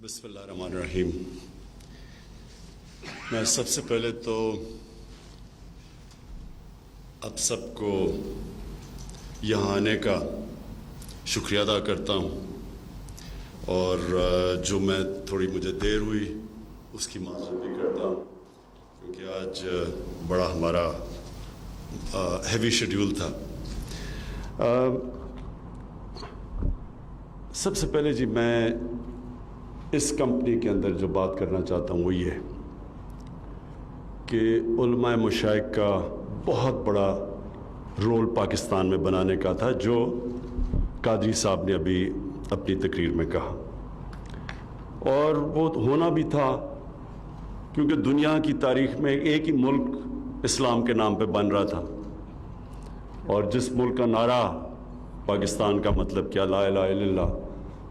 بسم اللہ الرحمن الرحیم۔ میں سب سے پہلے تو آپ سب کو یہاں آنے کا شکریہ ادا کرتا ہوں، اور جو میں تھوڑی مجھے دیر ہوئی اس کی معذرت بھی کرتا ہوں، کیونکہ آج بڑا ہمارا ہیوی شیڈیول تھا۔ سب سے پہلے جی میں اس کمپنی کے اندر جو بات کرنا چاہتا ہوں وہ یہ ہے کہ علماء مشائخ کا بہت بڑا رول پاکستان میں بنانے کا تھا، جو قادری صاحب نے ابھی اپنی تقریر میں کہا، اور وہ ہونا بھی تھا کیونکہ دنیا کی تاریخ میں ایک ہی ملک اسلام کے نام پہ بن رہا تھا، اور جس ملک کا نعرہ پاکستان کا مطلب کیا، لا الہ الا اللہ،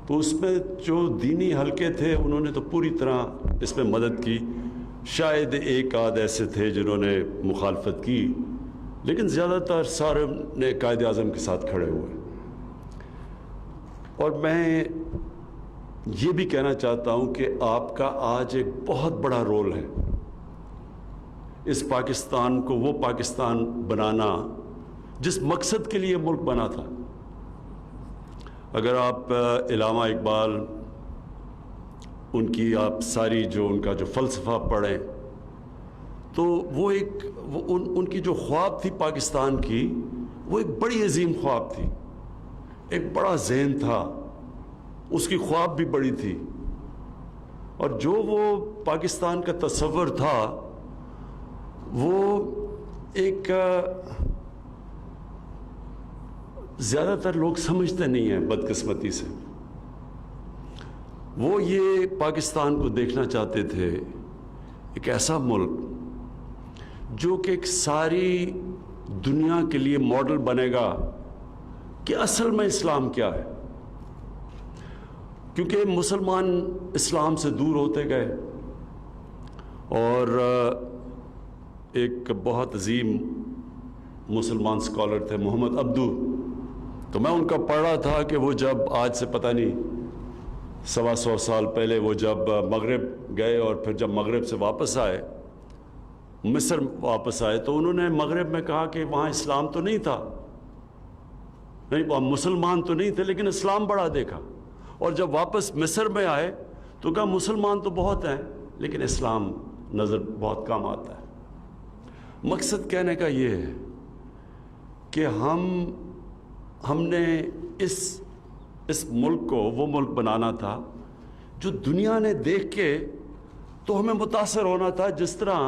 تو اس میں جو دینی حلقے تھے انہوں نے تو پوری طرح اس میں مدد کی۔ شاید ایک آدھ ایسے تھے جنہوں نے مخالفت کی، لیکن زیادہ تر سارے نے قائد اعظم کے ساتھ کھڑے ہوئے۔ اور میں یہ بھی کہنا چاہتا ہوں کہ آپ کا آج ایک بہت بڑا رول ہے اس پاکستان کو وہ پاکستان بنانا جس مقصد کے لیے ملک بنا تھا۔ اگر آپ علامہ اقبال ان کی آپ ساری جو ان کا جو فلسفہ پڑھیں تو وہ ان کی جو خواب تھی پاکستان کی، وہ ایک بڑی عظیم خواب تھی، ایک بڑا ذہن تھا، اس کی خواب بھی بڑی تھی، اور جو وہ پاکستان کا تصور تھا وہ ایک زیادہ تر لوگ سمجھتے نہیں ہیں بدقسمتی سے۔ وہ یہ پاکستان کو دیکھنا چاہتے تھے ایک ایسا ملک جو کہ ایک ساری دنیا کے لیے ماڈل بنے گا کہ اصل میں اسلام کیا ہے، کیونکہ مسلمان اسلام سے دور ہوتے گئے۔ اور ایک بہت عظیم مسلمان اسکالر تھے محمد عبدو، تو میں ان کا پڑھ رہا تھا کہ وہ جب آج سے پتہ نہیں 125 سال پہلے وہ جب مغرب گئے اور پھر جب مغرب سے واپس آئے، مصر واپس آئے، تو انہوں نے مغرب میں کہا کہ وہاں اسلام تو نہیں تھا، نہیں وہاں مسلمان تو نہیں تھے لیکن اسلام بڑا دیکھا، اور جب واپس مصر میں آئے تو کہا مسلمان تو بہت ہیں لیکن اسلام نظر بہت کم آتا ہے۔ مقصد کہنے کا یہ ہے کہ ہم نے اس ملک کو وہ ملک بنانا تھا جو دنیا نے دیکھ کے تو ہمیں متاثر ہونا تھا۔ جس طرح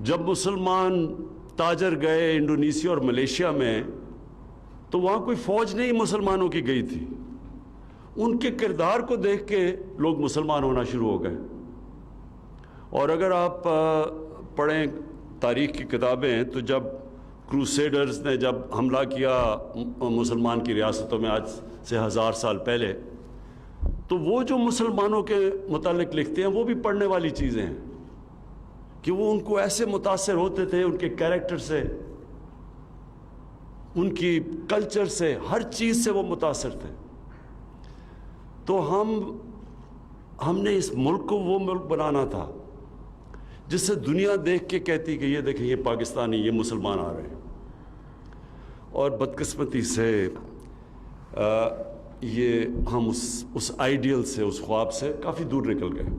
جب مسلمان تاجر گئے انڈونیشیا اور ملیشیا میں تو وہاں کوئی فوج نہیں مسلمانوں کی گئی تھی، ان کے کردار کو دیکھ کے لوگ مسلمان ہونا شروع ہو گئے۔ اور اگر آپ پڑھیں تاریخ کی کتابیں تو جب کروسیڈرز نے جب حملہ کیا مسلمان کی ریاستوں میں آج سے 1000 سال پہلے، تو وہ جو مسلمانوں کے متعلق لکھتے ہیں وہ بھی پڑھنے والی چیزیں ہیں کہ وہ ان کو ایسے متاثر ہوتے تھے، ان کے کیریکٹر سے، ان کی کلچر سے، ہر چیز سے وہ متاثر تھے۔ تو ہم نے اس ملک کو وہ ملک بنانا تھا جس سے دنیا دیکھ کے کہتی کہ یہ دیکھیں یہ پاکستانی، یہ مسلمان آ رہے ہیں۔ اور بدقسمتی سے یہ ہم اس آئیڈیل سے، اس خواب سے کافی دور نکل گئے۔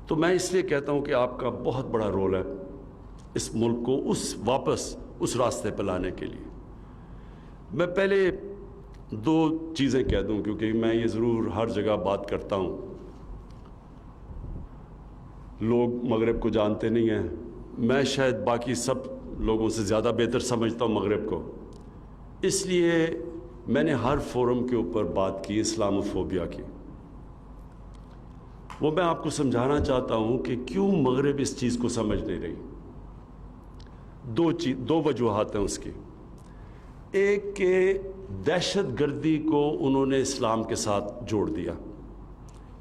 تو میں اس لیے کہتا ہوں کہ آپ کا بہت بڑا رول ہے اس ملک کو واپس اس راستے پہ لانے کے لیے۔ میں پہلے 2 چیزیں کہہ دوں کیونکہ میں یہ ضرور ہر جگہ بات کرتا ہوں، لوگ مغرب کو جانتے نہیں ہیں، میں شاید باقی سب لوگوں سے زیادہ بہتر سمجھتا ہوں مغرب کو، اس لیے میں نے ہر فورم کے اوپر بات کی اسلاموفوبیا کی۔ وہ میں آپ کو سمجھانا چاہتا ہوں کہ کیوں مغرب اس چیز کو سمجھ نہیں رہی۔ 2 وجوہات ہیں اس کی۔ ایک کہ دہشت گردی کو انہوں نے اسلام کے ساتھ جوڑ دیا،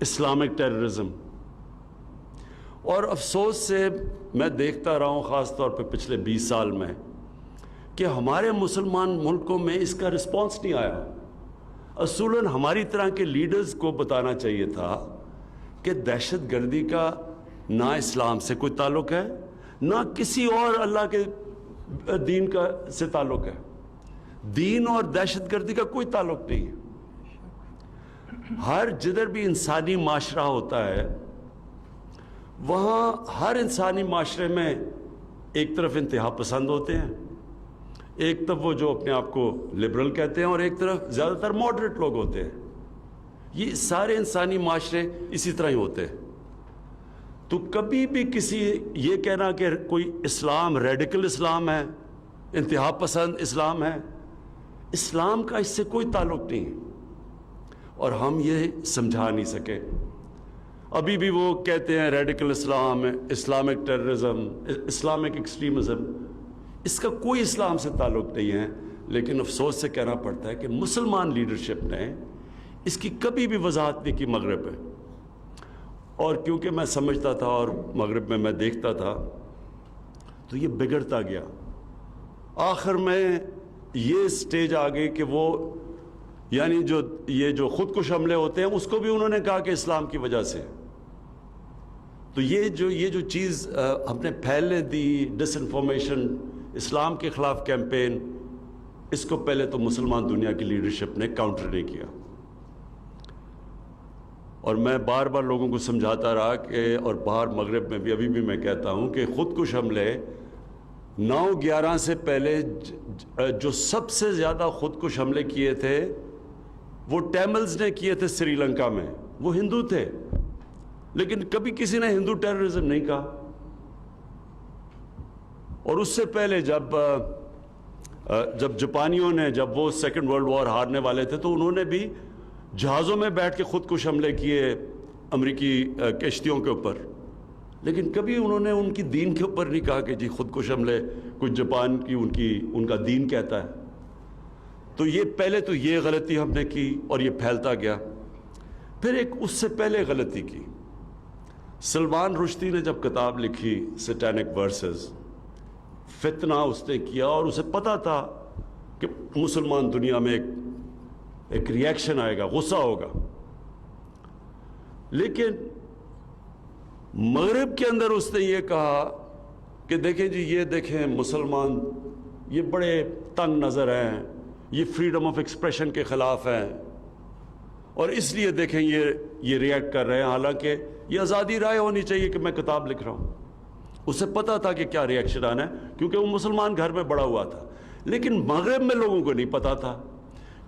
اسلامک ٹیررزم، اور افسوس سے میں دیکھتا رہا ہوں خاص طور پہ پچھلے 20 سال میں کہ ہمارے مسلمان ملکوں میں اس کا رسپانس نہیں آیا۔ اصولاً ہماری طرح کے لیڈرز کو بتانا چاہیے تھا کہ دہشت گردی کا نہ اسلام سے کوئی تعلق ہے نہ کسی اور اللہ کے دین کا سے تعلق ہے. دین اور دہشت گردی کا کوئی تعلق نہیں ہے. ہر جدھر بھی انسانی معاشرہ ہوتا ہے وہاں ہر انسانی معاشرے میں ایک طرف انتہا پسند ہوتے ہیں, ایک طرف وہ جو اپنے آپ کو لبرل کہتے ہیں, اور ایک طرف زیادہ تر ماڈریٹ لوگ ہوتے ہیں. یہ سارے انسانی معاشرے اسی طرح ہی ہوتے ہیں. تو کبھی بھی کسی یہ کہنا کہ کوئی اسلام ریڈیکل اسلام ہے, انتہا پسند اسلام ہے, اسلام کا اس سے کوئی تعلق نہیں ہے, اور ہم یہ سمجھا نہیں سکے. ابھی بھی وہ کہتے ہیں ریڈیکل اسلام, اسلامک ٹیررزم, اسلامک ایکسٹریمزم, اس کا کوئی اسلام سے تعلق نہیں ہے. لیکن افسوس سے کہنا پڑتا ہے کہ مسلمان لیڈرشپ نے اس کی کبھی بھی وضاحت نہیں کی مغرب میں. اور کیونکہ میں سمجھتا تھا اور مغرب میں دیکھتا تھا تو یہ بگڑتا گیا. آخر میں یہ سٹیج آ گئی کہ وہ یعنی یہ جو خودکش حملے ہوتے ہیں اس کو بھی انہوں نے کہا کہ اسلام کی وجہ سے. تو یہ جو چیز ہم نے پھیلنے دی, ڈس انفارمیشن, اسلام کے خلاف کیمپین, اس کو پہلے تو مسلمان دنیا کی لیڈرشپ نے کاؤنٹر نہیں کیا. اور میں بار بار لوگوں کو سمجھاتا رہا کہ, اور باہر مغرب میں بھی ابھی بھی میں کہتا ہوں کہ خودکش حملے 9/11 سے پہلے جو سب سے زیادہ خودکش حملے کیے تھے وہ ٹیملز نے کیے تھے سری لنکا میں. وہ ہندو تھے لیکن کبھی کسی نے ہندو ٹیررزم نہیں کہا. اور اس سے پہلے جب جاپانیوں نے, جب وہ سیکنڈ ورلڈ وار ہارنے والے تھے, تو انہوں نے بھی جہازوں میں بیٹھ کے خودکش حملے کیے امریکی کشتیوں کے اوپر. لیکن کبھی انہوں نے ان کی دین کے اوپر نہیں کہا کہ جی خودکش حملے کچھ جاپان کی ان کا دین کہتا ہے. تو یہ پہلے تو یہ غلطی ہم نے کی اور یہ پھیلتا گیا. پھر ایک اس سے پہلے غلطی کی. سلمان رشدی نے جب کتاب لکھی سیٹینک ورسز, فتنہ اس نے کیا, اور اسے پتا تھا کہ مسلمان دنیا میں ایک ریاکشن آئے گا, غصہ ہوگا. لیکن مغرب کے اندر اس نے یہ کہا کہ دیکھیں جی, یہ دیکھیں مسلمان یہ بڑے تنگ نظر ہیں, یہ فریڈم آف ایکسپریشن کے خلاف ہیں, اور اس لیے دیکھیں یہ ریئیکٹ کر رہے ہیں, حالانکہ یہ آزادی رائے ہونی چاہیے کہ میں کتاب لکھ رہا ہوں. اسے پتا تھا کہ کیا ریئیکشن آنا ہے, کیونکہ وہ مسلمان گھر میں بڑا ہوا تھا. لیکن مغرب میں لوگوں کو نہیں پتا تھا,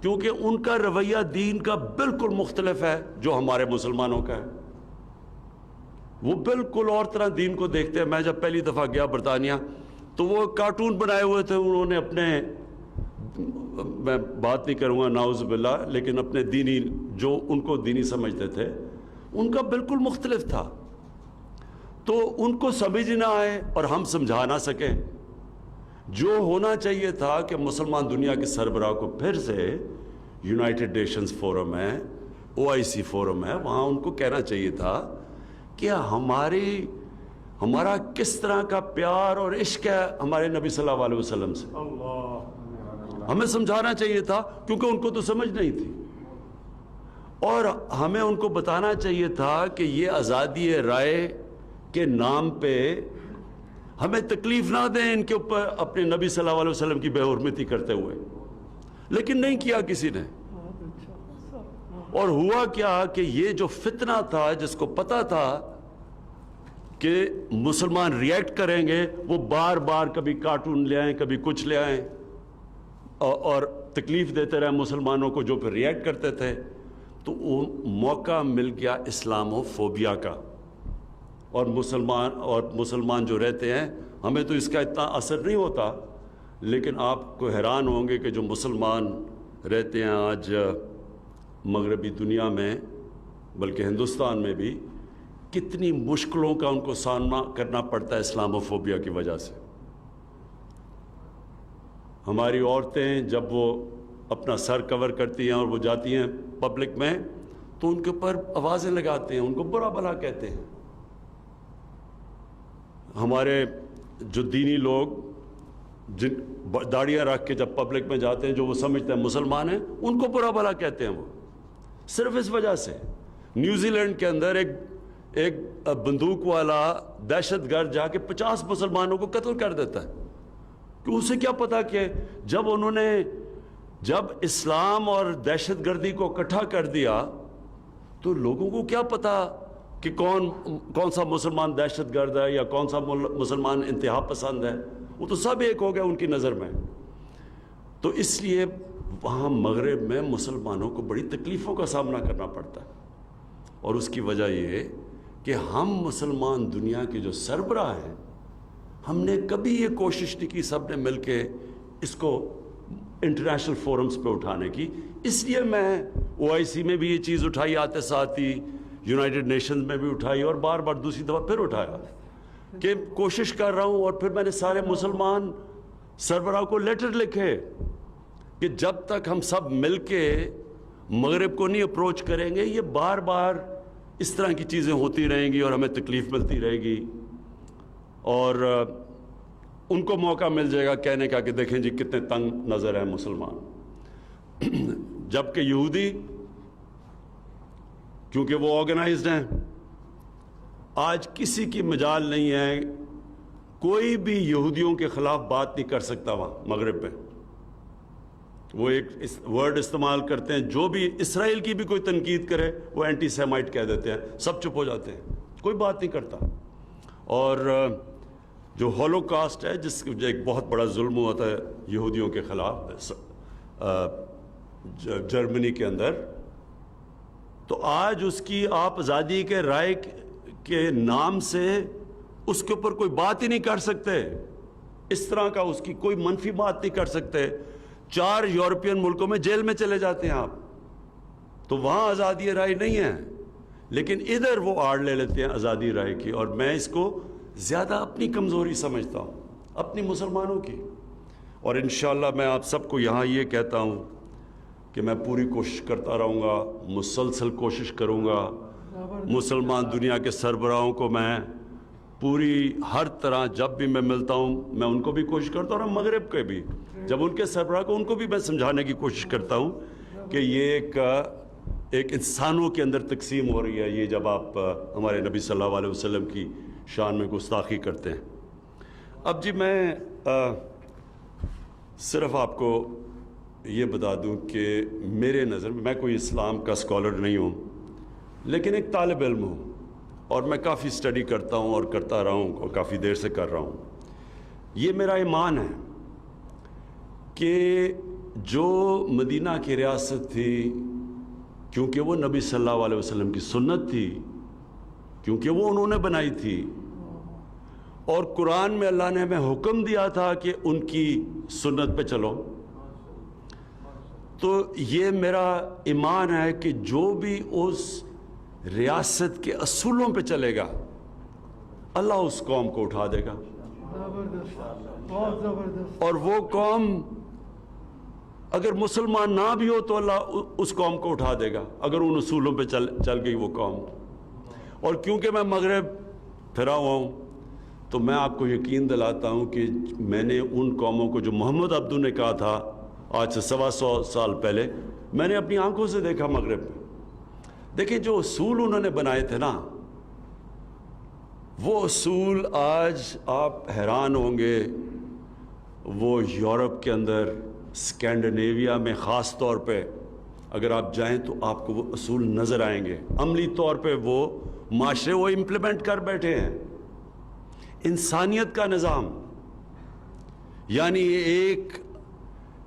کیونکہ ان کا رویہ دین کا بالکل مختلف ہے جو ہمارے مسلمانوں کا ہے. وہ بالکل اور طرح دین کو دیکھتے ہیں. میں جب پہلی دفعہ گیا برطانیہ تو وہ کارٹون بنائے ہوئے تھے انہوں نے اپنے, میں بات نہیں کروں گا نعوذ باللہ, لیکن اپنے دینی, جو ان کو دینی سمجھتے تھے, ان کا بالکل مختلف تھا. تو ان کو سمجھ نہ آئے اور ہم سمجھا نہ سکیں. جو ہونا چاہیے تھا کہ مسلمان دنیا کے سربراہ کو پھر سے یونائٹڈ نیشنز فورم ہے, OIC فورم ہے, وہاں ان کو کہنا چاہیے تھا کہ ہمارا کس طرح کا پیار اور عشق ہے ہمارے نبی صلی اللہ علیہ وسلم سے. ہمیں سمجھانا چاہیے تھا, کیونکہ ان کو تو سمجھ نہیں تھی. اور ہمیں ان کو بتانا چاہیے تھا کہ یہ آزادی رائے کے نام پہ ہمیں تکلیف نہ دیں ان کے اوپر اپنے نبی صلی اللہ علیہ وسلم کی بے حرمتی کرتے ہوئے. لیکن نہیں کیا کسی نے. اور ہوا کیا کہ یہ جو فتنہ تھا, جس کو پتا تھا کہ مسلمان ریئیکٹ کریں گے, وہ بار بار کبھی کارٹون لے آئیں, کبھی کچھ لے آئیں, اور تکلیف دیتے رہے مسلمانوں کو جو پھر ریئیکٹ کرتے تھے. تو وہ موقع مل گیا اسلامو فوبیا کا. اور مسلمان جو رہتے ہیں, ہمیں تو اس کا اتنا اثر نہیں ہوتا, لیکن آپ کو حیران ہوں گے کہ جو مسلمان رہتے ہیں آج مغربی دنیا میں, بلکہ ہندوستان میں بھی, کتنی مشکلوں کا ان کو سامنا کرنا پڑتا ہے اسلامو فوبیا کی وجہ سے. ہماری عورتیں جب وہ اپنا سر کور کرتی ہیں اور وہ جاتی ہیں پبلک میں, تو ان کے اوپر آوازیں لگاتے ہیں, ان کو برا بھلا کہتے ہیں. ہمارے جو دینی لوگ جن داڑیاں رکھ کے جب پبلک میں جاتے ہیں, جو وہ سمجھتے ہیں مسلمان ہیں, ان کو برا بھلا کہتے ہیں. وہ صرف اس وجہ سے. نیوزی لینڈ کے اندر ایک ایک بندوق والا دہشت گرد جا کے 50 مسلمانوں کو قتل کر دیتا ہے، کہ اسے کیا پتا کہ جب اسلام اور دہشت گردی کو اکٹھا کر دیا تو لوگوں کو کیا پتا کہ کون سا مسلمان دہشت گرد ہے یا کون سا مسلمان انتہا پسند ہے، وہ تو سب ایک ہو گیا ان کی نظر میں۔ تو اس لیے وہاں مغرب میں مسلمانوں کو بڑی تکلیفوں کا سامنا کرنا پڑتا ہے، اور اس کی وجہ یہ کہ ہم مسلمان دنیا کے جو سربراہ ہیں، ہم نے کبھی یہ کوشش نہیں کی سب نے مل کے اس کو انٹرنیشنل فورمز پہ اٹھانے کی۔ اس لیے میں OIC میں بھی یہ چیز اٹھائی، آتے ساتھ ہی یونائٹڈ نیشنز میں بھی اٹھائی، اور بار بار دوسری دفعہ پھر اٹھایا کہ کوشش کر رہا ہوں۔ اور پھر میں نے سارے مسلمان سربراہ کو لیٹر لکھے کہ جب تک ہم سب مل کے مغرب کو نہیں اپروچ کریں گے، یہ بار بار اس طرح کی چیزیں ہوتی رہیں گی اور ہمیں تکلیف ملتی رہے گی، اور ان کو موقع مل جائے گا کہنے کا کہ دیکھیں جی کتنے تنگ نظر ہیں مسلمان۔ جبکہ یہودی کیونکہ وہ آرگنائزڈ ہیں، آج کسی کی مجال نہیں ہے، کوئی بھی یہودیوں کے خلاف بات نہیں کر سکتا وہاں مغرب میں۔ وہ ایک ورڈ استعمال کرتے ہیں، جو بھی اسرائیل کی بھی کوئی تنقید کرے وہ اینٹی سیمائٹ کہہ دیتے ہیں، سب چپ ہو جاتے ہیں، کوئی بات نہیں کرتا۔ اور جو ہولوکاسٹ ہے، جس جو ایک بہت بڑا ظلم ہوا تھا یہودیوں کے خلاف جرمنی کے اندر، تو آج اس کی آپ آزادی کے رائے کے نام سے اس کے اوپر کوئی بات ہی نہیں کر سکتے، اس طرح کا اس کی کوئی منفی بات نہیں کر سکتے۔ 4 یورپین ملکوں میں جیل میں چلے جاتے ہیں آپ، تو وہاں آزادی رائے نہیں ہے، لیکن ادھر وہ آڑ لے لیتے ہیں آزادی رائے کی۔ اور میں اس کو زیادہ اپنی کمزوری سمجھتا ہوں، اپنی مسلمانوں کی۔ اور انشاءاللہ میں آپ سب کو یہاں یہ کہتا ہوں کہ میں پوری کوشش کرتا رہوں گا، مسلسل کوشش کروں گا۔ مسلمان دنیا کے سربراہوں کو میں پوری ہر طرح جب بھی میں ملتا ہوں میں ان کو بھی کوشش کرتا ہوں، اور مغرب کے بھی جب ان کے سربراہ کو ان کو بھی میں سمجھانے کی کوشش کرتا ہوں کہ یہ ایک انسانوں کے اندر تقسیم ہو رہی ہے، یہ جب آپ ہمارے نبی صلی اللہ علیہ وسلم کی شان میں گستاخی کرتے ہیں۔ اب جی میں صرف آپ کو یہ بتا دوں کہ میرے نظر میں کوئی اسلام کا اسکالر نہیں ہوں، لیکن ایک طالب علم ہوں، اور میں کافی اسٹڈی کرتا ہوں اور کرتا رہا ہوں اور کافی دیر سے کر رہا ہوں۔ یہ میرا ایمان ہے کہ جو مدینہ کی ریاست تھی، کیونکہ وہ نبی صلی اللہ علیہ وسلم کی سنت تھی، کیونکہ وہ انہوں نے بنائی تھی، اور قرآن میں اللہ نے ہمیں حکم دیا تھا کہ ان کی سنت پہ چلو، تو یہ میرا ایمان ہے کہ جو بھی اس ریاست کے اصولوں پہ چلے گا اللہ اس قوم کو اٹھا دے گا، اور وہ قوم اگر مسلمان نہ بھی ہو تو اللہ اس قوم کو اٹھا دے گا اگر ان اصولوں پہ چل گئی وہ قوم۔ اور کیونکہ میں مغرب پھرا ہوا ہوں تو میں آپ کو یقین دلاتا ہوں کہ میں نے ان قوموں کو جو محمد عبدو نے کہا تھا آج سے 125 سال پہلے، میں نے اپنی آنکھوں سے دیکھا مغرب میں۔ دیکھیں جو اصول انہوں نے بنائے تھے نا، وہ اصول آج آپ حیران ہوں گے، وہ یورپ کے اندر اسکینڈینیویا میں خاص طور پہ اگر آپ جائیں تو آپ کو وہ اصول نظر آئیں گے، عملی طور پہ وہ معاشرے وہ امپلیمنٹ کر بیٹھے ہیں۔ انسانیت کا نظام، یعنی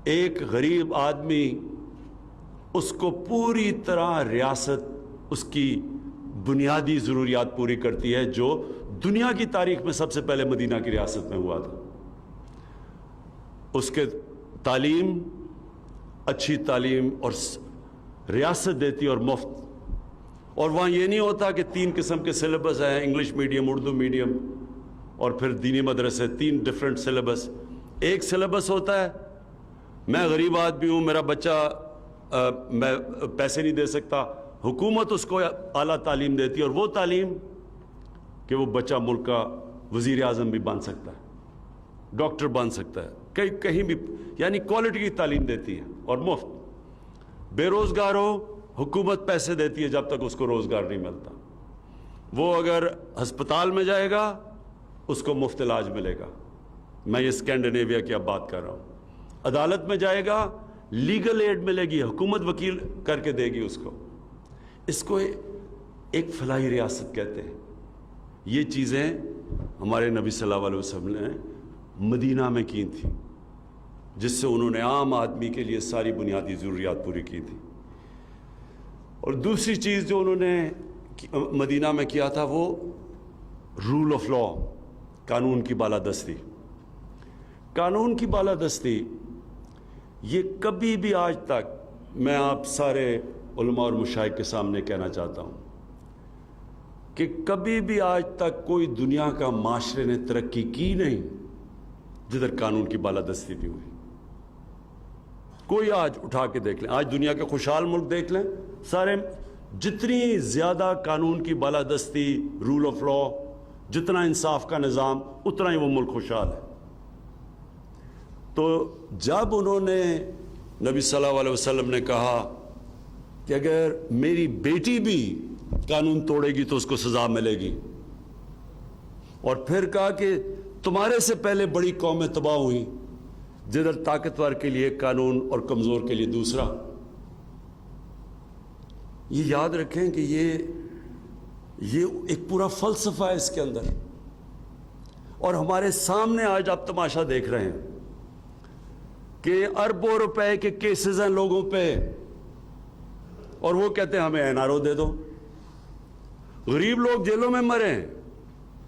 ایک غریب آدمی، اس کو پوری طرح ریاست اس کی بنیادی ضروریات پوری کرتی ہے، جو دنیا کی تاریخ میں سب سے پہلے مدینہ کی ریاست میں ہوا تھا۔ اس کے تعلیم، اچھی تعلیم اور ریاست دیتی اور مفت، اور وہاں یہ نہیں ہوتا کہ 3 قسم کے سلیبس ہیں، انگلش میڈیم، اردو میڈیم اور پھر دینی مدرسے، 3 ڈیفرنٹ سلیبس۔ ایک سلیبس ہوتا ہے، میں غریب آدمی ہوں، میرا بچہ میں پیسے نہیں دے سکتا، حکومت اس کو اعلیٰ تعلیم دیتی ہے، اور وہ تعلیم کہ وہ بچہ ملک کا وزیر اعظم بھی بن سکتا ہے، ڈاکٹر بن سکتا ہے، کہیں بھی، یعنی کوالٹی کی تعلیم دیتی ہے اور مفت۔ بے روزگار ہو، حکومت پیسے دیتی ہے جب تک اس کو روزگار نہیں ملتا۔ وہ اگر ہسپتال میں جائے گا اس کو مفت علاج ملے گا. میں یہ اسکینڈینیویا کی اب بات کر رہا ہوں. عدالت میں جائے گا لیگل ایڈ ملے گی, حکومت وکیل کر کے دے گی اس کو. اس کو ایک فلاحی ریاست کہتے ہیں. یہ چیزیں ہمارے نبی صلی اللہ علیہ وسلم نے مدینہ میں کی تھیں, جس سے انہوں نے عام آدمی کے لیے ساری بنیادی ضروریات پوری کی تھی. اور دوسری چیز جو انہوں نے مدینہ میں کیا تھا وہ رول آف لا, قانون کی بالادستی. قانون کی بالادستی یہ کبھی بھی آج تک, میں آپ سارے علماء اور مشائخ کے سامنے کہنا چاہتا ہوں کہ کبھی بھی آج تک کوئی دنیا کا معاشرے نے ترقی کی نہیں جدھر قانون کی بالادستی بھی ہوئی. کوئی آج اٹھا کے دیکھ لیں, آج دنیا کے خوشحال ملک دیکھ لیں, سارے جتنی زیادہ قانون کی بالادستی, رول آف لا, جتنا انصاف کا نظام, اتنا ہی وہ ملک خوشحال ہے. تو جب انہوں نے نبی صلی اللہ علیہ وسلم نے کہا کہ اگر میری بیٹی بھی قانون توڑے گی تو اس کو سزا ملے گی, اور پھر کہا کہ تمہارے سے پہلے بڑی قومیں تباہ ہوئیں جدھر طاقتور کے لیے قانون اور کمزور کے لیے دوسرا. یہ یاد رکھیں کہ یہ ایک پورا فلسفہ ہے اس کے اندر. اور ہمارے سامنے آج آپ تماشا دیکھ رہے ہیں کہ اربوں روپے کے کیسز ہیں لوگوں پہ, اور وہ کہتے ہیں ہمیں این آر او دے دو. غریب لوگ جیلوں میں مرے ہیں,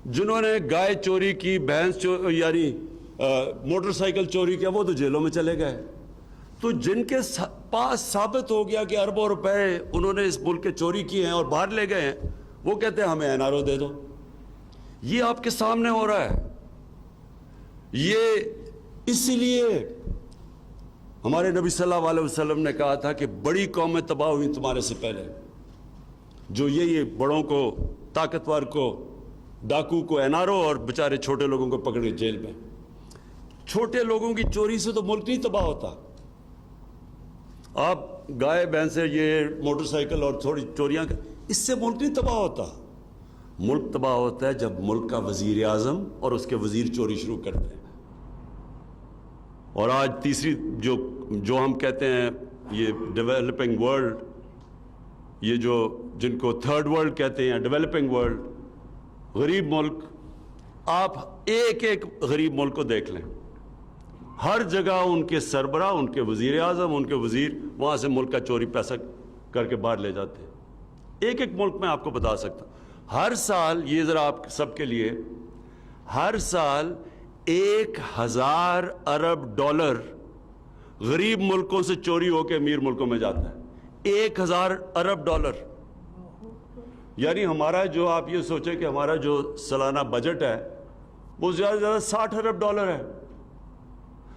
جنہوں نے گائے چوری کی, بھینس یعنی موٹر سائیکل چوری کیا, وہ تو جیلوں میں چلے گئے. تو جن کے پاس ثابت ہو گیا کہ اربوں روپے انہوں نے اس ملک کے چوری کیے ہیں اور باہر لے گئے ہیں, وہ کہتے ہیں ہمیں این آر او دے دو. یہ آپ کے سامنے ہو رہا ہے. یہ اسی لیے ہمارے نبی صلی اللہ علیہ وسلم نے کہا تھا کہ بڑی قومیں تباہ ہوئیں تمہارے سے پہلے, جو یہ بڑوں کو, طاقتور کو, ڈاکو کو این آر او, اور بیچارے چھوٹے لوگوں کو پکڑے جیل میں. چھوٹے لوگوں کی چوری سے تو ملک نہیں تباہ ہوتا. آپ گائے بھینس سے, یہ موٹر سائیکل اور تھوڑی چوریاں, اس سے ملک نہیں تباہ ہوتا. ملک تباہ ہوتا ہے جب ملک کا وزیر اعظم اور اس کے وزیر چوری شروع کرتے ہیں. اور آج تیسری جو ہم کہتے ہیں یہ ڈیولپنگ ورلڈ, یہ جن کو تھرڈ ورلڈ کہتے ہیں, ڈیولپنگ ورلڈ, غریب ملک, آپ ایک ایک غریب ملک کو دیکھ لیں, ہر جگہ ان کے سربراہ, ان کے وزیر اعظم, ان کے وزیر وہاں سے ملک کا چوری پیسہ کر کے باہر لے جاتے ہیں. ایک ایک ملک میں آپ کو بتا سکتا ہوں. ہر سال, یہ ذرا آپ سب کے لیے, ہر سال 1000 ارب ڈالر غریب ملکوں سے چوری ہو کے امیر ملکوں میں جاتا ہے. 1000 ارب ڈالر. یعنی ہمارا جو, آپ یہ سوچیں کہ ہمارا جو سالانہ بجٹ ہے وہ زیادہ سے زیادہ 60 ارب ڈالر ہے.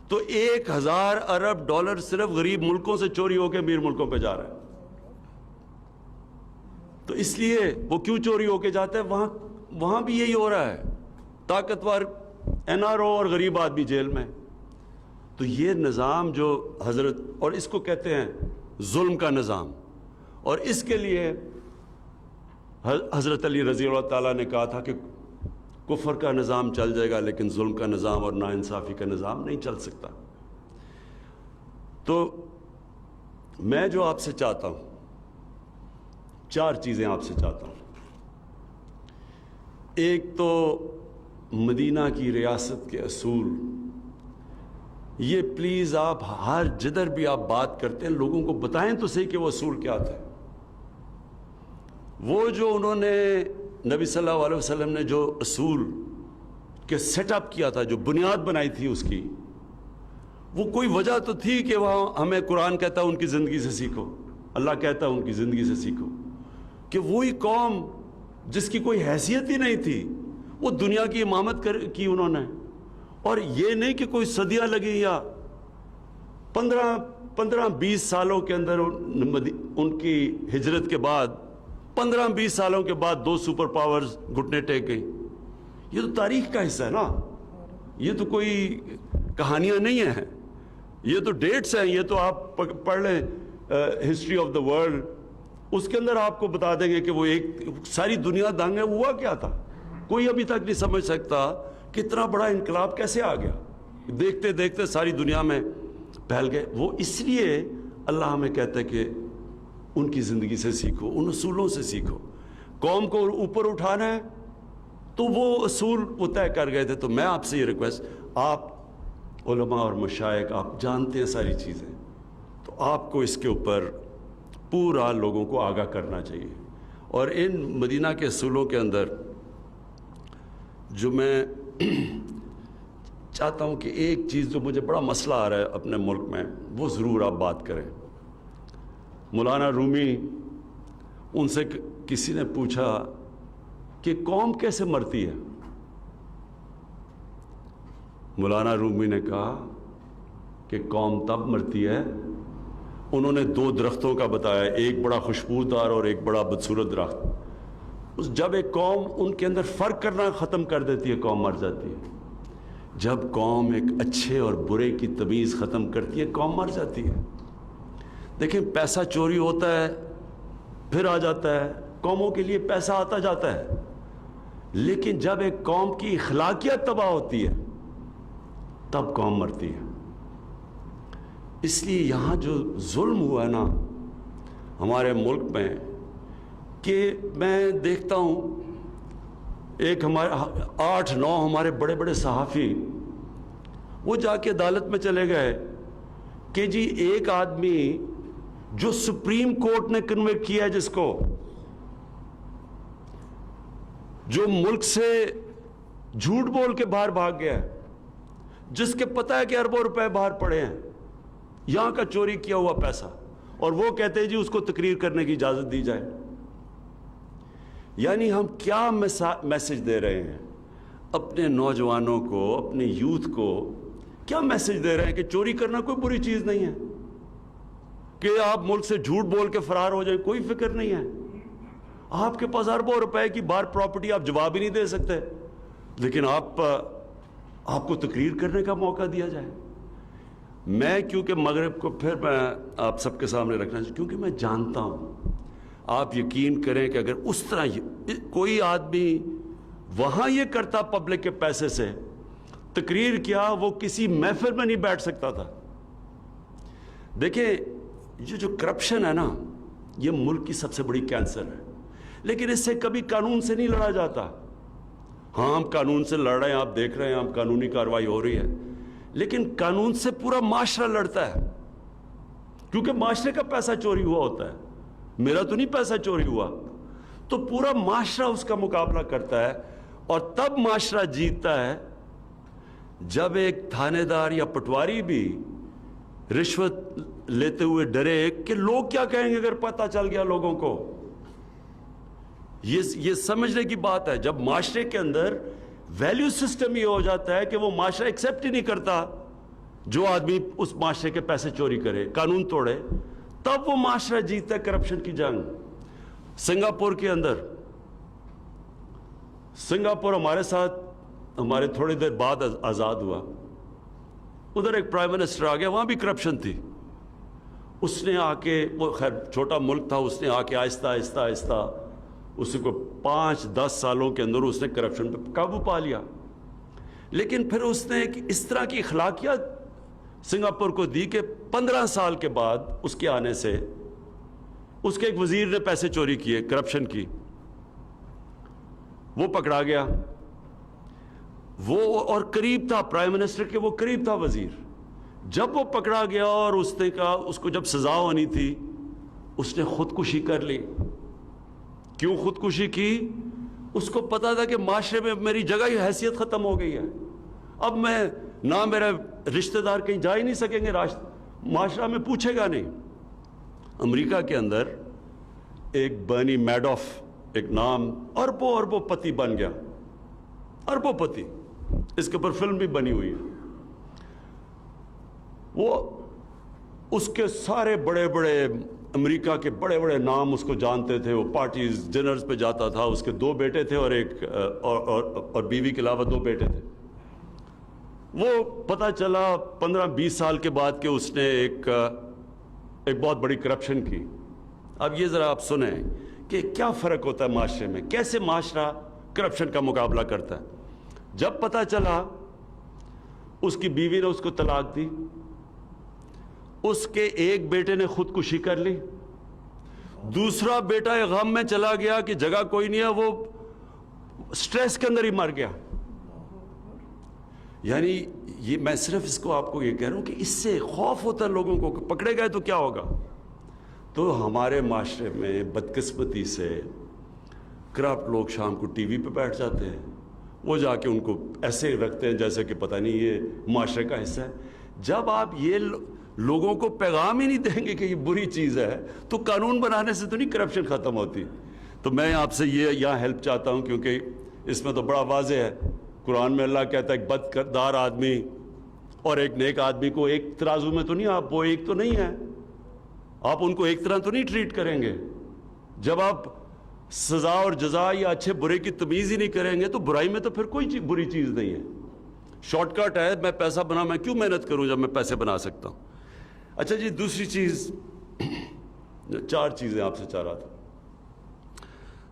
تو 1000 ارب ڈالر صرف غریب ملکوں سے چوری ہو کے امیر ملکوں پہ جا رہا ہے. تو اس لیے وہ کیوں چوری ہو کے جاتا ہے؟ وہاں بھی یہی ہو رہا ہے, طاقتور این آر او اور غریب آدمی جیل میں. تو یہ نظام جو حضرت, اور اس کو کہتے ہیں ظلم کا نظام, اور اس کے لیے حضرت علی رضی اللہ تعالیٰ نے کہا تھا کہ کفر کا نظام چل جائے گا لیکن ظلم کا نظام اور ناانصافی کا نظام نہیں چل سکتا. تو میں جو آپ سے چاہتا ہوں, 4 چیزیں آپ سے چاہتا ہوں. ایک تو مدینہ کی ریاست کے اصول, یہ پلیز آپ ہر جدھر بھی آپ بات کرتے ہیں لوگوں کو بتائیں تو صحیح کہ وہ اصول کیا تھے. وہ جو انہوں نے نبی صلی اللہ علیہ وسلم نے جو اصول کے سیٹ اپ کیا تھا, جو بنیاد بنائی تھی اس کی, وہ کوئی وجہ تو تھی کہ وہاں ہمیں قرآن کہتا ہے ان کی زندگی سے سیکھو, اللہ کہتا ہے ان کی زندگی سے سیکھو, کہ وہی قوم جس کی کوئی حیثیت ہی نہیں تھی وہ دنیا کی امامت کی انہوں نے. اور یہ نہیں کہ کوئی صدیاں لگی, یا 15-20 سالوں کے اندر ان کی ہجرت کے بعد 15-20 سالوں کے بعد 2 سپر پاورز گھٹنے ٹیک گئیں. یہ تو تاریخ کا حصہ ہے نا, یہ تو کوئی کہانیاں نہیں ہیں, یہ تو ڈیٹس ہیں. یہ تو آپ پڑھ لیں ہسٹری آف دا ورلڈ اس کے اندر آپ کو بتا دیں گے کہ وہ ایک ساری دنیا دنگ ہوا کیا تھا. کوئی ابھی تک نہیں سمجھ سکتا کہ اتنا بڑا انقلاب کیسے آ گیا. دیکھتے دیکھتے ساری دنیا میں پھیل گئے. وہ اس لیے اللہ ہمیں کہتا ہے کہ ان کی زندگی سے سیکھو, ان اصولوں سے سیکھو. قوم کو اوپر اٹھانا ہے تو وہ اصول وہ طے کر گئے تھے. تو میں آپ سے یہ ریکویسٹ, آپ علماء اور مشائخ آپ جانتے ہیں ساری چیزیں, تو آپ کو اس کے اوپر پورا لوگوں کو آگاہ کرنا چاہیے. اور ان مدینہ کے اصولوں کے اندر جو میں چاہتا ہوں کہ ایک چیز جو مجھے بڑا مسئلہ آ رہا ہے اپنے ملک میں, وہ ضرور آپ بات کریں. مولانا رومی, ان سے کسی نے پوچھا کہ قوم کیسے مرتی ہے. مولانا رومی نے کہا کہ قوم تب مرتی ہے, انہوں نے 2 درختوں کا بتایا, ایک بڑا خوشبودار اور ایک بڑا بدصورت درخت. جب ایک قوم ان کے اندر فرق کرنا ختم کر دیتی ہے, قوم مر جاتی ہے. جب قوم ایک اچھے اور برے کی تمیز ختم کرتی ہے, قوم مر جاتی ہے. دیکھیں, پیسہ چوری ہوتا ہے پھر آ جاتا ہے, قوموں کے لیے پیسہ آتا جاتا ہے, لیکن جب ایک قوم کی اخلاقیات تباہ ہوتی ہے تب قوم مرتی ہے. اس لیے یہاں جو ظلم ہوا ہے نا ہمارے ملک میں, کہ میں دیکھتا ہوں ایک ہمارے 8-9 ہمارے بڑے بڑے صحافی وہ جا کے عدالت میں چلے گئے کہ جی ایک آدمی جو سپریم کورٹ نے کنوکٹ کیا ہے, جس کو جو ملک سے جھوٹ بول کے باہر بھاگ گیا ہے, جس کے پتہ ہے کہ اربوں روپے باہر پڑے ہیں, یہاں کا چوری کیا ہوا پیسہ, اور وہ کہتے ہیں جی اس کو تقریر کرنے کی اجازت دی جائے. یعنی ہم کیا میسج دے رہے ہیں اپنے نوجوانوں کو, اپنے یوتھ کو کیا میسج دے رہے ہیں کہ چوری کرنا کوئی بری چیز نہیں ہے, کہ آپ ملک سے جھوٹ بول کے فرار ہو جائیں, کوئی فکر نہیں ہے. آپ کے پاس اربوں روپے کی باہر پراپرٹی, آپ جواب ہی نہیں دے سکتے, لیکن آپ کو تقریر کرنے کا موقع دیا جائے. میں کیونکہ مغرب کو پھر میں آپ سب کے سامنے رکھنا چاہتا ہوں, کیونکہ میں جانتا ہوں, آپ یقین کریں کہ اگر اس طرح کوئی آدمی وہاں یہ کرتا پبلک کے پیسے سے تقریر کیا, وہ کسی محفل میں نہیں بیٹھ سکتا تھا. دیکھیں, یہ جو کرپشن ہے نا, یہ ملک کی سب سے بڑی کینسر ہے, لیکن اس سے کبھی قانون سے نہیں لڑا جاتا. ہاں, ہم قانون سے لڑ رہے ہیں, آپ دیکھ رہے ہیں, ہم قانونی کارروائی ہو رہی ہے, لیکن قانون سے پورا معاشرہ لڑتا ہے, کیونکہ معاشرے کا پیسہ چوری ہوا ہوتا ہے, میرا تو نہیں پیسہ چوری ہوا. تو پورا معاشرہ اس کا مقابلہ کرتا ہے, اور تب معاشرہ جیتتا ہے جب ایک تھانے دار یا پٹواری بھی رشوت لیتے ہوئے ڈرے کہ لوگ کیا کہیں گے اگر پتہ چل گیا لوگوں کو. یہ سمجھنے کی بات ہے. جب معاشرے کے اندر ویلیو سسٹم یہ ہو جاتا ہے کہ وہ معاشرہ ایکسیپٹ ہی نہیں کرتا جو آدمی اس معاشرے کے پیسے چوری کرے, قانون توڑے, تب وہ معاشرہ جیتتا ہے کرپشن کی جنگ. سنگاپور کے اندر, سنگاپور ہمارے ساتھ ہمارے تھوڑی دیر بعد آزاد ہوا, ادھر ایک پرائم منسٹر آ گیا, وہاں بھی کرپشن تھی. اس نے آ کے, وہ خیر چھوٹا ملک تھا, اس نے آ کے آہستہ آہستہ آہستہ اس کو 5-10 سالوں کے اندر اس نے کرپشن پہ قابو پا لیا. لیکن پھر اس نے ایک اس طرح کی اخلاقیات سنگاپور کو دی کہ 15 سال کے بعد اس کے آنے سے اس کے ایک وزیر نے پیسے چوری کیے, کرپشن کی, وہ پکڑا گیا. وہ اور قریب تھا پرائم منسٹر کے, وہ قریب تھا وزیر. جب وہ پکڑا گیا اور اس نے کہا, اس کو جب سزا ہونی تھی, اس نے خودکشی کر لی. کیوں خودکشی کی؟ اس کو پتا تھا کہ معاشرے میں میری جگہ ہی حیثیت ختم ہو گئی ہے, اب میں نہ میرے رشتہ دار کہیں جا ہی نہیں سکیں گے, معاشرہ میں پوچھے گا نہیں. امریکہ کے اندر ایک برنی میڈوف, ایک نام, اربوں پتی بن گیا, اربوں پتی. اس کے اوپر فلم بھی بنی ہوئی ہے. وہ اس کے سارے بڑے بڑے امریکہ کے بڑے بڑے نام اس کو جانتے تھے, وہ پارٹیز ڈنرز پہ جاتا تھا. اس کے 2 بیٹے تھے اور ایک اور بیوی کے علاوہ 2 بیٹے تھے. وہ پتہ چلا 15-20 سال کے بعد کہ اس نے ایک بہت بڑی کرپشن کی. اب یہ ذرا آپ سنیں کہ کیا فرق ہوتا ہے معاشرے میں، کیسے معاشرہ کرپشن کا مقابلہ کرتا ہے۔ جب پتہ چلا اس کی بیوی نے اس کو طلاق دی، اس کے ایک بیٹے نے خودکشی کر لی، دوسرا بیٹا غم میں چلا گیا کہ جگہ کوئی نہیں ہے، وہ سٹریس کے اندر ہی مر گیا۔ یعنی یہ میں صرف اس کو آپ کو یہ کہہ رہا ہوں کہ اس سے خوف ہوتا ہے لوگوں کو کہ پکڑے گئے تو کیا ہوگا۔ تو ہمارے معاشرے میں بدقسمتی سے کرپٹ لوگ شام کو ٹی وی پہ بیٹھ جاتے ہیں، وہ جا کے ان کو ایسے رکھتے ہیں جیسے کہ پتہ نہیں یہ معاشرے کا حصہ ہے۔ جب آپ یہ لوگوں کو پیغام ہی نہیں دیں گے کہ یہ بری چیز ہے تو قانون بنانے سے تو نہیں کرپشن ختم ہوتی۔ تو میں آپ سے یہ یہاں ہیلپ چاہتا ہوں، کیونکہ اس میں تو بڑا واضح ہے، قرآن میں اللہ کہتا ہے ایک بد کردار آدمی اور ایک نیک آدمی کو ایک ترازو میں تو نہیں، آپ وہ ایک تو نہیں ہے، آپ ان کو ایک طرح تو نہیں ٹریٹ کریں گے۔ جب آپ سزا اور جزا یا اچھے برے کی تمیز ہی نہیں کریں گے تو برائی میں تو پھر کوئی بری چیز نہیں ہے۔ شارٹ کٹ ہے، میں پیسہ بنا، میں کیوں محنت کروں جب میں پیسے بنا سکتا ہوں۔ اچھا جی، دوسری چیز، 4 چیزیں آپ سے چاہ رہا تھا۔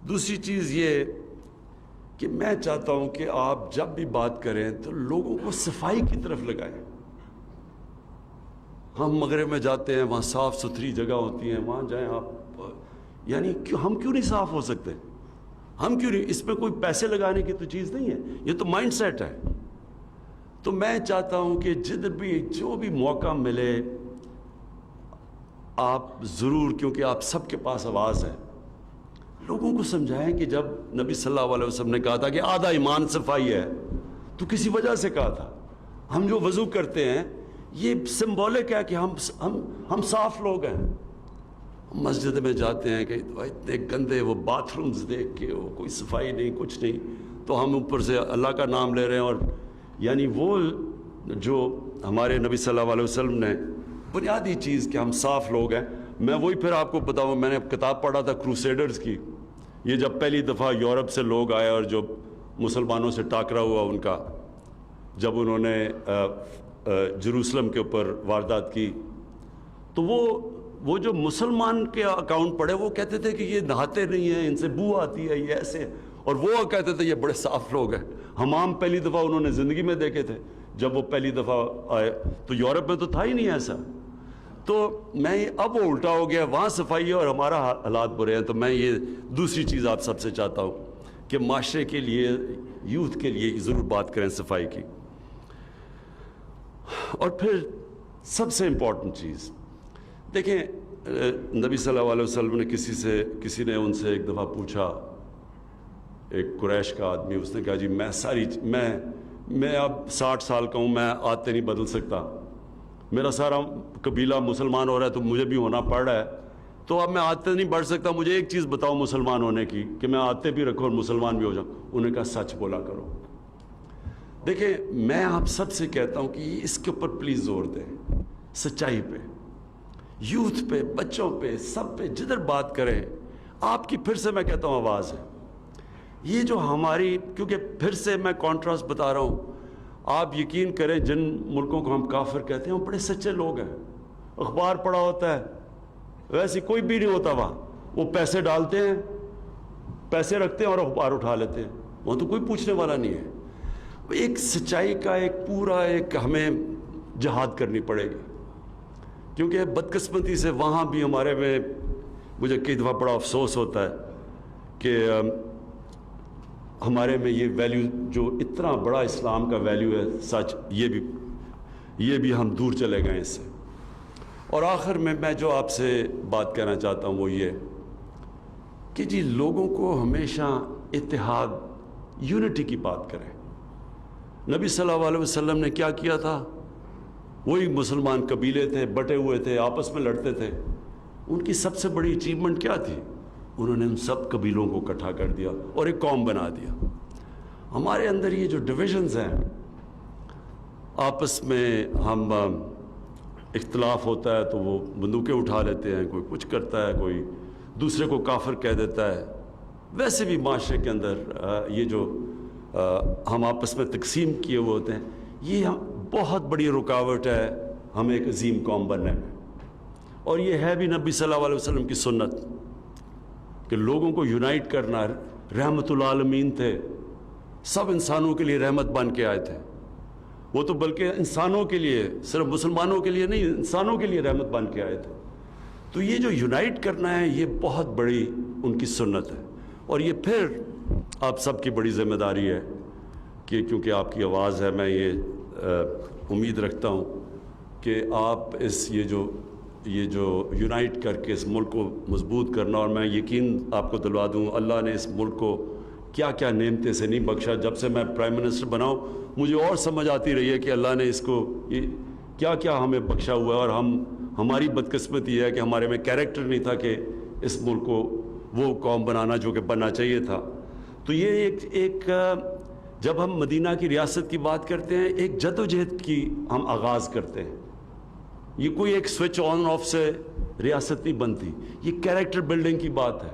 دوسری چیز یہ کہ میں چاہتا ہوں کہ آپ جب بھی بات کریں تو لوگوں کو صفائی کی طرف لگائیں۔ ہم مغرب میں جاتے ہیں، وہاں صاف ستھری جگہ ہوتی ہیں، وہاں جائیں آپ، یعنی ہم کیوں نہیں صاف ہو سکتے؟ ہم کیوں نہیں؟ اس میں کوئی پیسے لگانے کی تو چیز نہیں ہے، یہ تو مائنڈ سیٹ ہے۔ تو میں چاہتا ہوں کہ جدھر بھی جو بھی موقع ملے آپ ضرور، کیونکہ آپ سب کے پاس آواز ہے، لوگوں کو سمجھائیں کہ جب نبی صلی اللہ علیہ وسلم نے کہا تھا کہ آدھا ایمان صفائی ہے تو کسی وجہ سے کہا تھا۔ ہم جو وضو کرتے ہیں یہ سمبولک ہے کہ ہم صاف لوگ ہیں۔ مسجد میں جاتے ہیں کہ اتنے گندے وہ باتھ رومز دیکھ کے وہ کوئی صفائی نہیں، کچھ نہیں، تو ہم اوپر سے اللہ کا نام لے رہے ہیں۔ اور یعنی وہ جو ہمارے نبی صلی اللہ علیہ وسلم نے بنیادی چیز کہ ہم صاف لوگ ہیں، میں وہی پھر آپ کو بتاؤں، میں نے کتاب پڑھا تھا کروسیڈرز کی، یہ جب پہلی دفعہ یورپ سے لوگ آئے اور جو مسلمانوں سے ٹاکرا ہوا ان کا، جب انہوں نے جروسلم کے اوپر واردات کی، تو وہ جو مسلمان کے اکاؤنٹ پڑھے وہ کہتے تھے کہ یہ نہاتے نہیں ہیں، ان سے بو آتی ہے، یہ ایسے، اور وہ کہتے تھے یہ بڑے صاف لوگ ہیں۔ حمام پہلی دفعہ انہوں نے زندگی میں دیکھے تھے جب وہ پہلی دفعہ آئے، تو یورپ میں تو تھا ہی نہیں ایسا۔ تو میں اب وہ الٹا ہو گیا، وہاں صفائی ہے اور ہمارا حالات برے ہیں۔ تو میں یہ دوسری چیز آپ سب سے چاہتا ہوں کہ معاشرے کے لیے، یوتھ کے لیے ضرور بات کریں صفائی کی۔ اور پھر سب سے امپورٹنٹ چیز دیکھیں، نبی صلی اللہ علیہ وسلم نے کسی نے ان سے ایک دفعہ پوچھا، ایک قریش کا آدمی، اس نے کہا جی میں اب 60 سال کا ہوں، میں عادتیں نہیں بدل سکتا، میرا سارا قبیلہ مسلمان ہو رہا ہے تو مجھے بھی ہونا پڑ رہا ہے، تو اب میں عادتیں نہیں بڑھ سکتا، مجھے ایک چیز بتاؤ مسلمان ہونے کی کہ میں عادتیں بھی رکھوں اور مسلمان بھی ہو جاؤں۔ انہوں نے کہا سچ بولا کرو۔ دیکھیں، میں آپ سب سے کہتا ہوں کہ اس کے اوپر پلیز زور دیں، سچائی پہ، یوتھ پہ، بچوں پہ، سب پہ، جدھر بات کریں آپ کی پھر سے میں کہتا ہوں آواز ہے۔ یہ جو ہماری، کیونکہ پھر سے میں کانٹراسٹ بتا رہا ہوں، آپ یقین کریں جن ملکوں کو ہم کافر کہتے ہیں وہ بڑے سچے لوگ ہیں، اخبار پڑھا ہوتا ہے، ویسے کوئی بھی نہیں ہوتا وہاں، وہ پیسے ڈالتے ہیں، پیسے رکھتے ہیں اور اخبار اٹھا لیتے ہیں، وہاں تو کوئی پوچھنے والا نہیں ہے۔ ایک سچائی کا ایک پورا ایک ہمیں جہاد کرنی پڑے گی، کیونکہ بدقسمتی سے وہاں بھی ہمارے میں مجھے کئی دفعہ بڑا افسوس ہوتا ہے کہ ہمارے میں یہ ویلیو جو اتنا بڑا اسلام کا ویلیو ہے، سچ، یہ بھی ہم دور چلے گئے اس سے۔ اور آخر میں جو آپ سے بات کہنا چاہتا ہوں وہ یہ کہ جی لوگوں کو ہمیشہ اتحاد، یونٹی کی بات کریں۔ نبی صلی اللہ علیہ وسلم نے کیا کیا تھا؟ وہی مسلمان قبیلے تھے، بٹے ہوئے تھے، آپس میں لڑتے تھے، ان کی سب سے بڑی اچیومنٹ کیا تھی؟ انہوں نے ان سب قبیلوں کو اکٹھا کر دیا اور ایک قوم بنا دیا۔ ہمارے اندر یہ جو ڈویژنز ہیں، آپس میں ہم اختلاف ہوتا ہے تو وہ بندوقیں اٹھا لیتے ہیں، کوئی کچھ کرتا ہے، کوئی دوسرے کو کافر کہہ دیتا ہے۔ ویسے بھی معاشرے کے اندر یہ جو ہم آپس میں تقسیم کیے ہوئے ہوتے ہیں، یہ بہت بڑی رکاوٹ ہے ہم ایک عظیم قوم بننے میں، اور یہ ہے بھی نبی صلی اللہ علیہ وسلم کی سنت۔ کہ لوگوں کو یونائٹ کرنا. رحمت العالمین تھے, سب انسانوں کے لیے رحمت بن کے آئے تھے. وہ تو بلکہ انسانوں کے لیے, صرف مسلمانوں کے لیے نہیں, انسانوں کے لیے رحمت بن کے آئے تھے. تو یہ جو یونائٹ کرنا ہے یہ بہت بڑی ان کی سنت ہے. اور یہ پھر آپ سب کی بڑی ذمہ داری ہے کہ کیونکہ آپ کی آواز ہے, میں یہ امید رکھتا ہوں کہ آپ یہ جو یونائٹ کر کے اس ملک کو مضبوط کرنا. اور میں یقین آپ کو دلوا دوں, اللہ نے اس ملک کو کیا کیا نعمتیں سے نہیں بخشا. جب سے میں پرائم منسٹر بنا ہوں مجھے اور سمجھ آتی رہی ہے کہ اللہ نے اس کو یہ کیا کیا ہمیں بخشا ہوا ہے. اور ہماری بدقسمتی ہے کہ ہمارے میں کیریکٹر نہیں تھا کہ اس ملک کو وہ قوم بنانا جو کہ بننا چاہیے تھا. تو یہ ایک جب ہم مدینہ کی ریاست کی بات کرتے ہیں, ایک جدوجہد کی ہم آغاز کرتے ہیں. یہ کوئی ایک سوئچ آن آف سے ریاست نہیں بنتی, یہ کیریکٹر بلڈنگ کی بات ہے.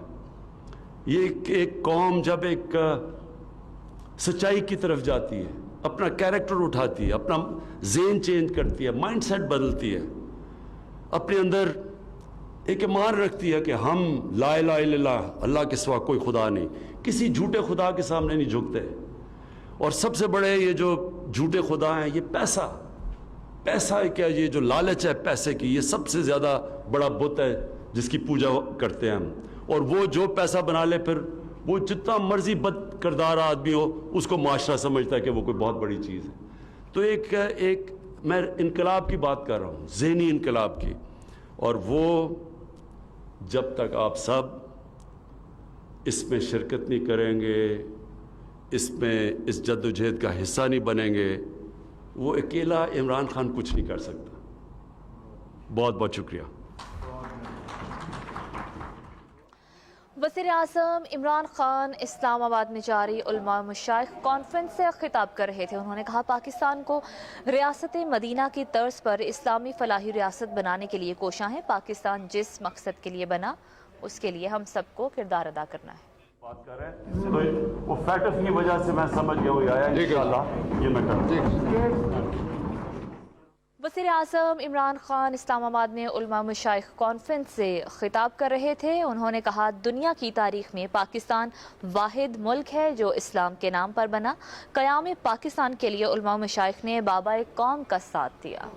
یہ ایک قوم جب ایک سچائی کی طرف جاتی ہے, اپنا کیریکٹر اٹھاتی ہے, اپنا ذہن چینج کرتی ہے, مائنڈ سیٹ بدلتی ہے, اپنے اندر ایک ایمان رکھتی ہے کہ ہم لا الہ الا اللہ, اللہ کے سوا کوئی خدا نہیں, کسی جھوٹے خدا کے سامنے نہیں جھکتے. اور سب سے بڑے یہ جو جھوٹے خدا ہیں یہ پیسہ ہے. کیا یہ جو لالچ ہے پیسے کی, یہ سب سے زیادہ بڑا بت ہے جس کی پوجا کرتے ہیں ہم. اور وہ جو پیسہ بنا لے, پھر وہ جتنا مرضی بد کردار آدمی ہو اس کو معاشرہ سمجھتا ہے کہ وہ کوئی بہت بڑی چیز ہے. تو ایک میں انقلاب کی بات کر رہا ہوں, ذہنی انقلاب کی. اور وہ جب تک آپ سب اس میں شرکت نہیں کریں گے, اس جدوجہد کا حصہ نہیں بنیں گے, وہ اکیلا عمران خان کچھ نہیں کر سکتا. بہت بہت شکریہ. وزیر اعظم عمران خان اسلام آباد میں جاری علماء مشائخ کانفرنس سے خطاب کر رہے تھے. انہوں نے کہا پاکستان کو ریاست مدینہ کی طرز پر اسلامی فلاحی ریاست بنانے کے لیے کوشاں ہیں. پاکستان جس مقصد کے لیے بنا اس کے لیے ہم سب کو کردار ادا کرنا ہے. بات کر رہے ہیں وہ فیکٹس کی وجہ سے میں سمجھ گیا وہ آیا انشاءاللہ یہ میں کروں. وزیر اعظم عمران خان اسلام آباد میں علماء مشائخ کانفرنس سے خطاب کر رہے تھے. انہوں نے کہا دنیا کی تاریخ میں پاکستان واحد ملک ہے جو اسلام کے نام پر بنا. قیام پاکستان کے لیے علماء مشائخ نے بابا قوم کا ساتھ دیا.